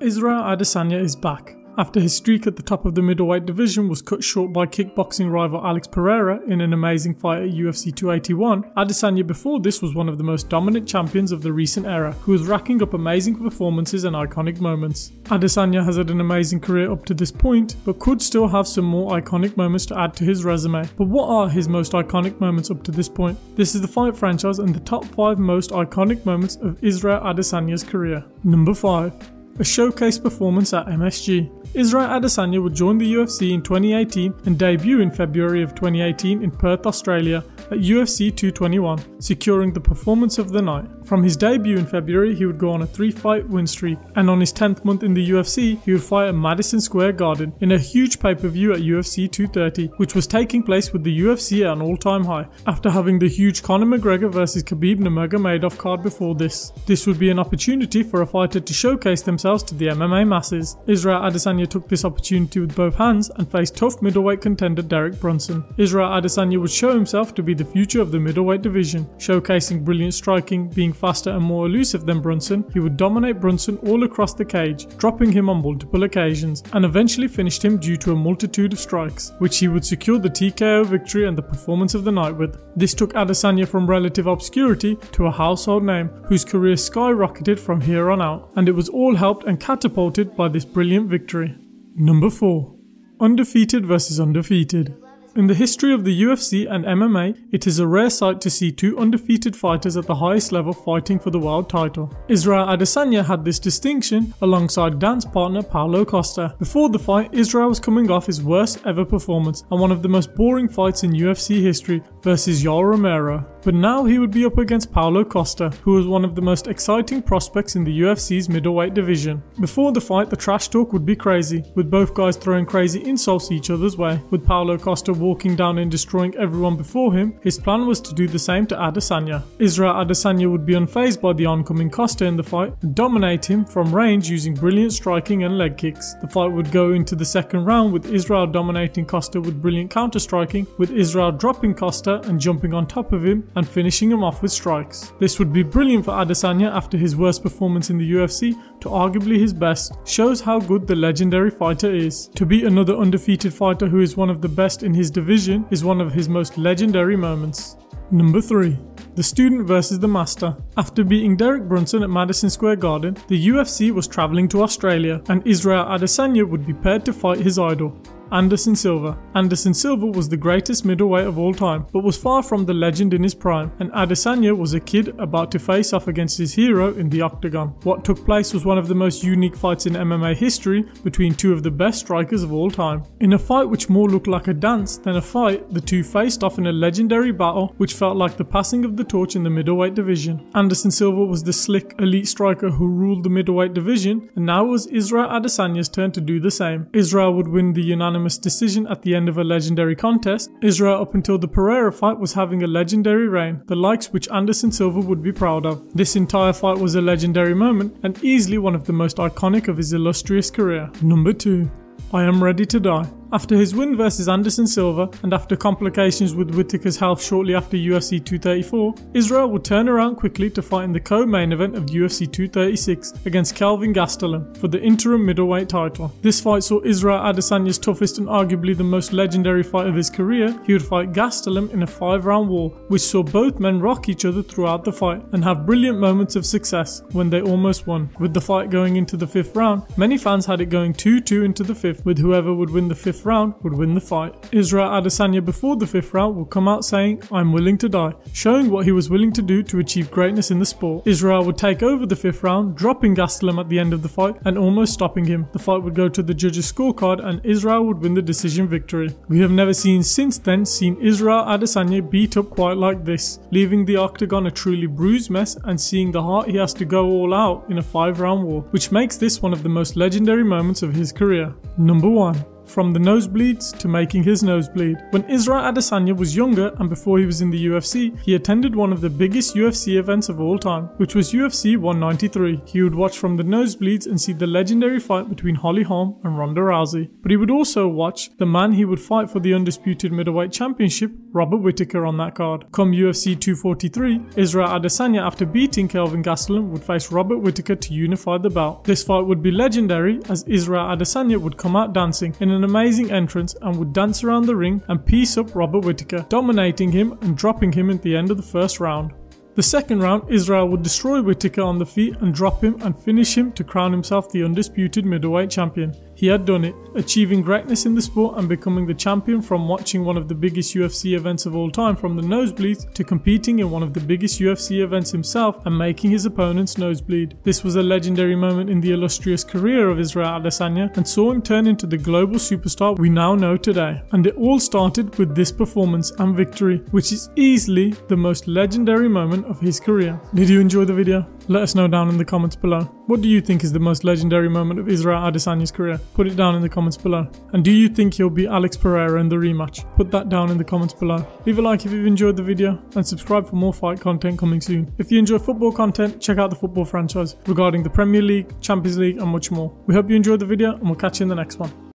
Israel Adesanya is back. After his streak at the top of the middleweight division was cut short by kickboxing rival Alex Pereira in an amazing fight at UFC 281, Adesanya before this was one of the most dominant champions of the recent era, who was racking up amazing performances and iconic moments. Adesanya has had an amazing career up to this point, but could still have some more iconic moments to add to his resume. But what are his most iconic moments up to this point? This is the Fight Franchise and the top 5 most iconic moments of Israel Adesanya's career. Number 5. A showcase performance at MSG. Israel Adesanya would join the UFC in 2018 and debut in February of 2018 in Perth, Australia at UFC 221, securing the performance of the night. From his debut in February, he would go on a 3-fight win streak, and on his 10th month in the UFC, he would fight at Madison Square Garden in a huge pay-per-view at UFC 230, which was taking place with the UFC at an all-time high, after having the huge Conor McGregor vs Khabib Nurmagomedov card before this. This would be an opportunity for a fighter to showcase themselves to the MMA masses. Israel Adesanya took this opportunity with both hands and faced tough middleweight contender Derek Brunson. Israel Adesanya would show himself to be the future of the middleweight division, showcasing brilliant striking, being faster and more elusive than Brunson. He would dominate Brunson all across the cage, dropping him on multiple occasions, and eventually finished him due to a multitude of strikes, which he would secure the TKO victory and the performance of the night with. This took Adesanya from relative obscurity to a household name, whose career skyrocketed from here on out, and it was all helped and catapulted by this brilliant victory. Number 4. Undefeated vs Undefeated. In the history of the UFC and MMA, it is a rare sight to see two undefeated fighters at the highest level fighting for the world title. Israel Adesanya had this distinction alongside dance partner Paulo Costa. Before the fight, Israel was coming off his worst ever performance and one of the most boring fights in UFC history versus Yoel Romero. But now he would be up against Paulo Costa, who was one of the most exciting prospects in the UFC's middleweight division. Before the fight, the trash talk would be crazy, with both guys throwing crazy insults each other's way. With Paulo Costa walking down and destroying everyone before him, his plan was to do the same to Adesanya. Israel Adesanya would be unfazed by the oncoming Costa in the fight and dominate him from range using brilliant striking and leg kicks. The fight would go into the second round with Israel dominating Costa with brilliant counter striking, with Israel dropping Costa and jumping on top of him and finishing him off with strikes. This would be brilliant for Adesanya after his worst performance in the UFC to arguably his best. Shows how good the legendary fighter is. To beat another undefeated fighter who is one of the best in his division is one of his most legendary moments. Number 3. The student versus the master. After beating Derek Brunson at Madison Square Garden, the UFC was travelling to Australia and Israel Adesanya would be paired to fight his idol, Anderson Silva. Anderson Silva was the greatest middleweight of all time, but was far from the legend in his prime, and Adesanya was a kid about to face off against his hero in the octagon. What took place was one of the most unique fights in MMA history between two of the best strikers of all time. In a fight which more looked like a dance than a fight, the two faced off in a legendary battle which felt like the passing of the torch in the middleweight division. Anderson Silva was the slick, elite striker who ruled the middleweight division, and now it was Israel Adesanya's turn to do the same. Israel would win the unanimous decision at the end of a legendary contest. Israel up until the Pereira fight was having a legendary reign, the likes which Anderson Silva would be proud of. This entire fight was a legendary moment and easily one of the most iconic of his illustrious career. Number 2. I am ready to die. After his win versus Anderson Silva and after complications with Whittaker's health shortly after UFC 234, Israel would turn around quickly to fight in the co-main event of UFC 236 against Kelvin Gastelum for the interim middleweight title. This fight saw Israel Adesanya's toughest and arguably the most legendary fight of his career. He would fight Gastelum in a 5-round war, which saw both men rock each other throughout the fight and have brilliant moments of success when they almost won. With the fight going into the 5th round, many fans had it going 2-2 into the 5th, with whoever would win the 5th round would win the fight. Israel Adesanya before the 5th round would come out saying, "I'm willing to die," showing what he was willing to do to achieve greatness in the sport. Israel would take over the 5th round, dropping Gastelum at the end of the fight and almost stopping him. The fight would go to the judges' scorecard and Israel would win the decision victory. We have never since then seen Israel Adesanya beat up quite like this, leaving the octagon a truly bruised mess and seeing the heart he has to go all out in a 5-round war, which makes this one of the most legendary moments of his career. Number 1. from the nosebleeds to making his nosebleed. When Israel Adesanya was younger and before he was in the UFC, he attended one of the biggest UFC events of all time, which was UFC 193. He would watch from the nosebleeds and see the legendary fight between Holly Holm and Ronda Rousey. But he would also watch the man he would fight for the undisputed middleweight championship, Robert Whittaker, on that card. Come UFC 243, Israel Adesanya, after beating Kelvin Gastelum, would face Robert Whittaker to unify the belt. This fight would be legendary as Israel Adesanya would come out dancing in an amazing entrance and would dance around the ring and piece up Robert Whittaker, dominating him and dropping him at the end of the first round. The second round, Israel would destroy Whittaker on the feet and drop him and finish him to crown himself the undisputed middleweight champion. He had done it, achieving greatness in the sport and becoming the champion from watching one of the biggest UFC events of all time from the nosebleeds to competing in one of the biggest UFC events himself and making his opponents nosebleed. This was a legendary moment in the illustrious career of Israel Adesanya and saw him turn into the global superstar we now know today. And it all started with this performance and victory, which is easily the most legendary moment of his career. Did you enjoy the video? Let us know down in the comments below. What do you think is the most legendary moment of Israel Adesanya's career? Put it down in the comments below. And do you think he'll beat Alex Pereira in the rematch? Put that down in the comments below. Leave a like if you've enjoyed the video and subscribe for more fight content coming soon. If you enjoy football content, check out the football franchise regarding the Premier League, Champions League and much more. We hope you enjoyed the video and we'll catch you in the next one.